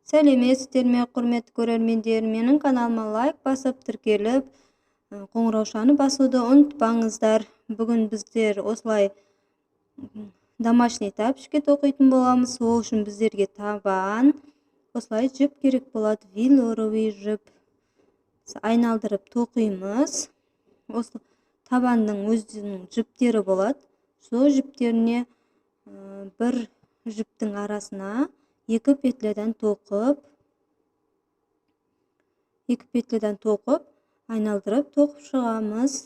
Сәлеметсіздер ме, құрметті көрермендер? Менің каналыма лайк басып, тіркеліп, қоңыраушаны басуды ұмытпаңыздар. Бүгін біздер осылай домашний тапочки тоқитын боламыз. Ол үшін біздерге табан, осылай жіп керек болады, велюровый жіп. Айналдырып тоқимыз. Осы табанның өзінің жіптері болады. Сол жіптеріне бір жіптің арасына екі петлядан тоқып, айналдырып тоқып шығамыз.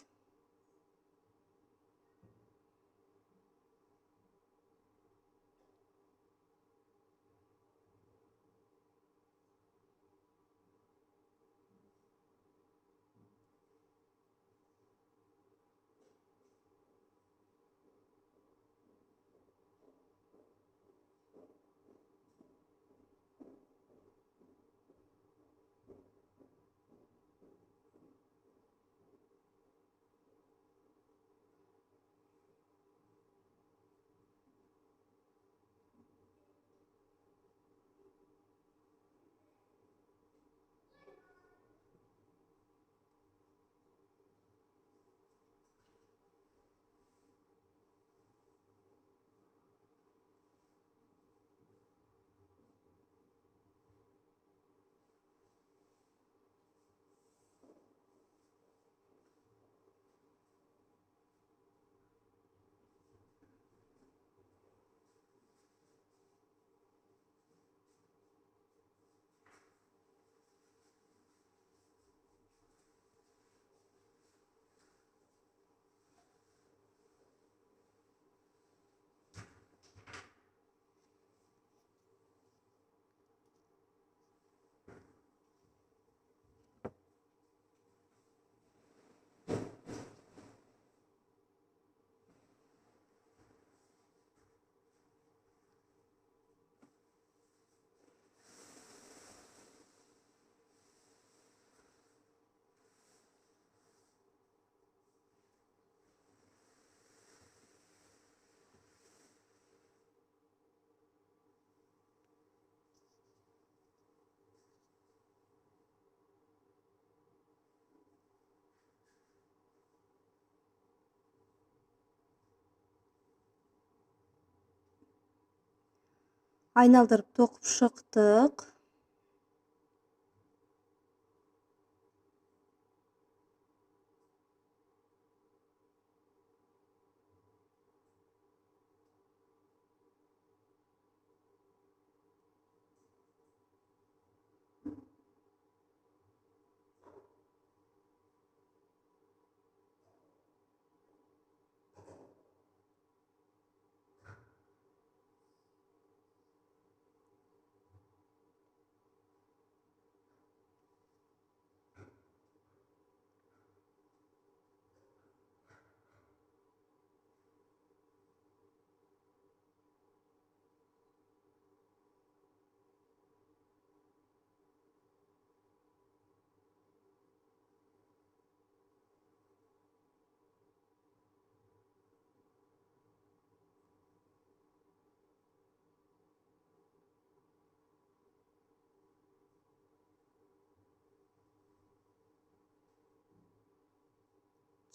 Айналдырып тоқып шықтық.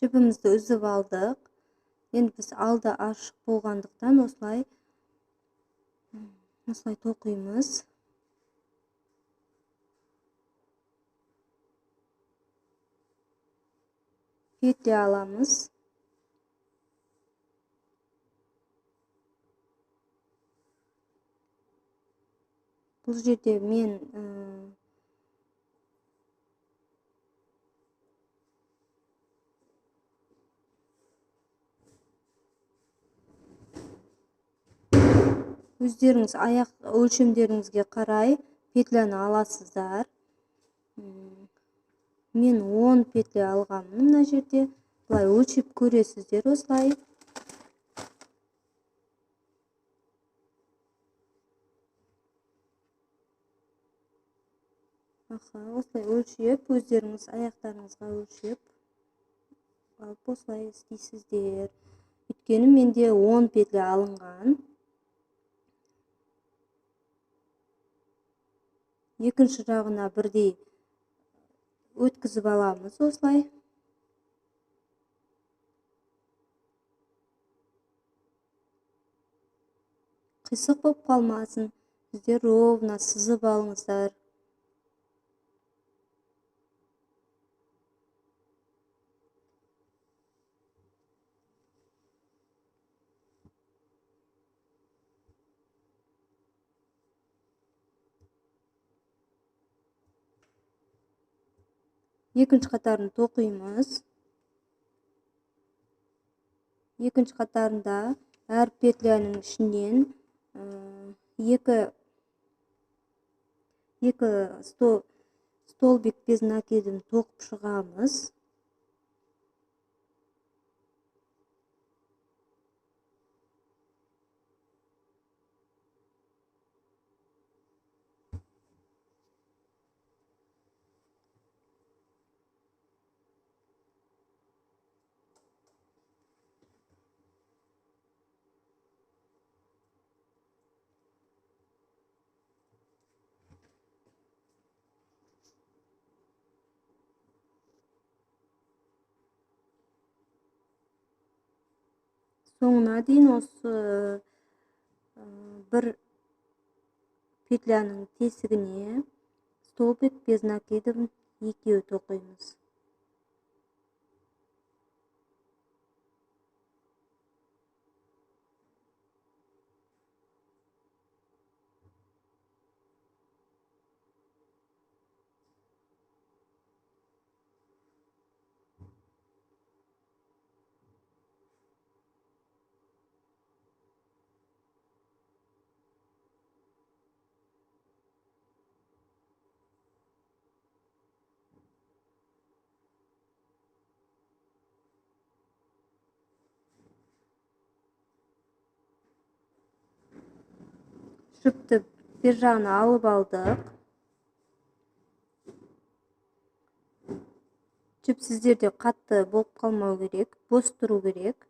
Жібімізді үзіп алдық. Енді біз алды ашық болғандықтан осылай тоқимыз. Петля аламыз. Бұл жерде мен өздеріңіз аяқ өлшемдеріңізге қарай петляны аласыздар. Мен 10 петля алғанмын мына жерде. Бұлай өлшеп көресіздер осылай. Осылай өлшеп, өздеріңіз аяқтарыңызға өлшеп алып осылай істейсіздер. Өйткені менде 10 петля алынған. екінші жағына бірдей өткізіп аламыз осылай. Қисық болып қалмасын, сіздер ровно сызып алыңыздар. Екінші қатарын тоқимыз. Екінші қатарында әр петляның ішінен екі столбик без накидін тоқып шығамыз. Соңына дейін осы бір петляның тесігіне столбик без накидін екеуі тоқимыз. Шыпты бер жағына алып алдық. Жіп сіздерде қатты болып қалмау керек, бос тұру керек.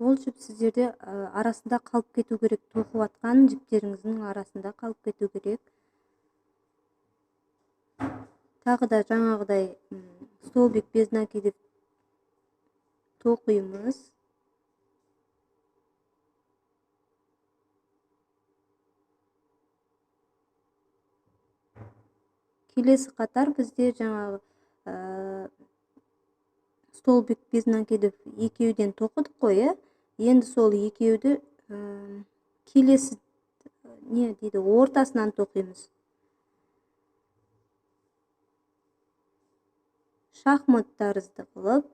Ол жіп сіздерде арасында қалып кету керек, тоқып атқан жіптеріңіздің арасында қалып кету керек. Тағы да жаңағыдай столбик без накидін тоқимыз. Келесі қатар бізде жаңағы столбик без накидін екеуден тоқыдық қой, енді сол екеуді келесі ортасынан тоқимыз. Шахмат тәрізді қылып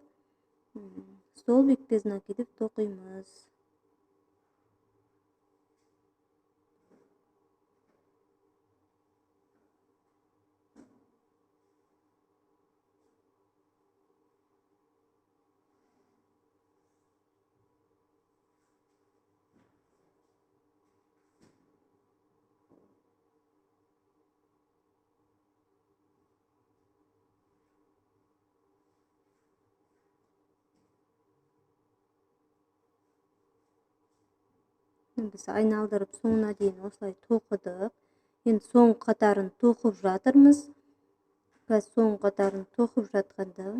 столбик без накидін тоқимыз. Біз айналдырып соңына дейін осылай тоқыдық. Енді соңғы қатарын тоқып жатырмыз. Біз соңғы қатарын тоқып жатқанда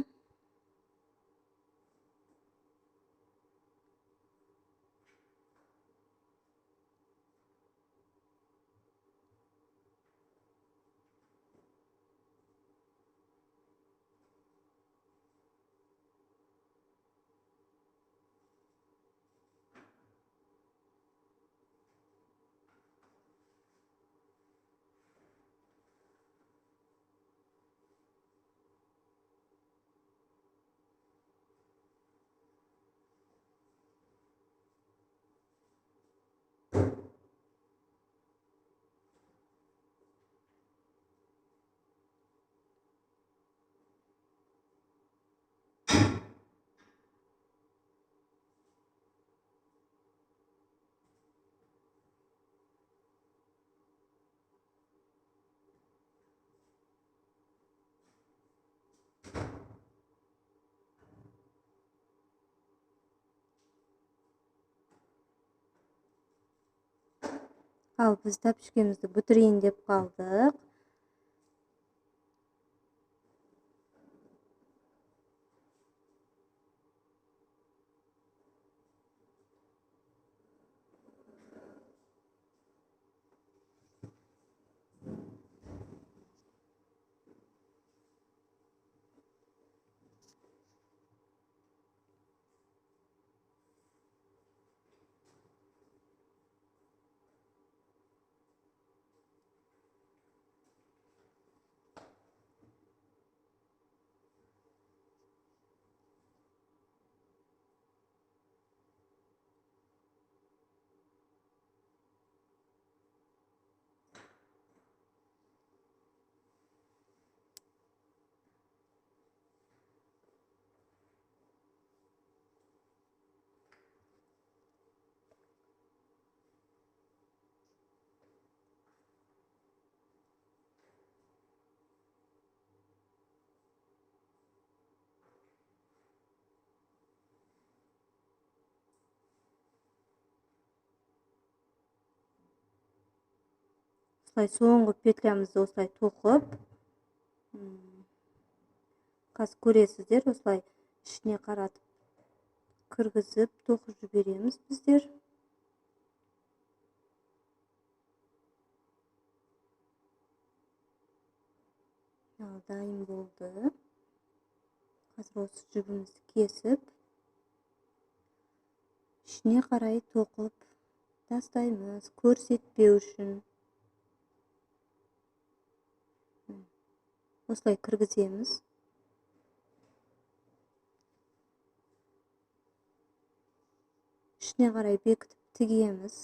Ал біз тәпішкемізді бүтірейін деп қалдық. Осылай соңғы петлямызды осылай тоқып, қазір көресіздер, осылай ішіне қаратып кіргізіп тоқып жібереміз біздер. Ал дайын болды. Қазір осы жібімізді кесіп, ішіне қарай тоқып тастаймыз, көрсетпеу үшін. Осылай кіргіземіз. Ішіне қарай бекітіп тігеміз.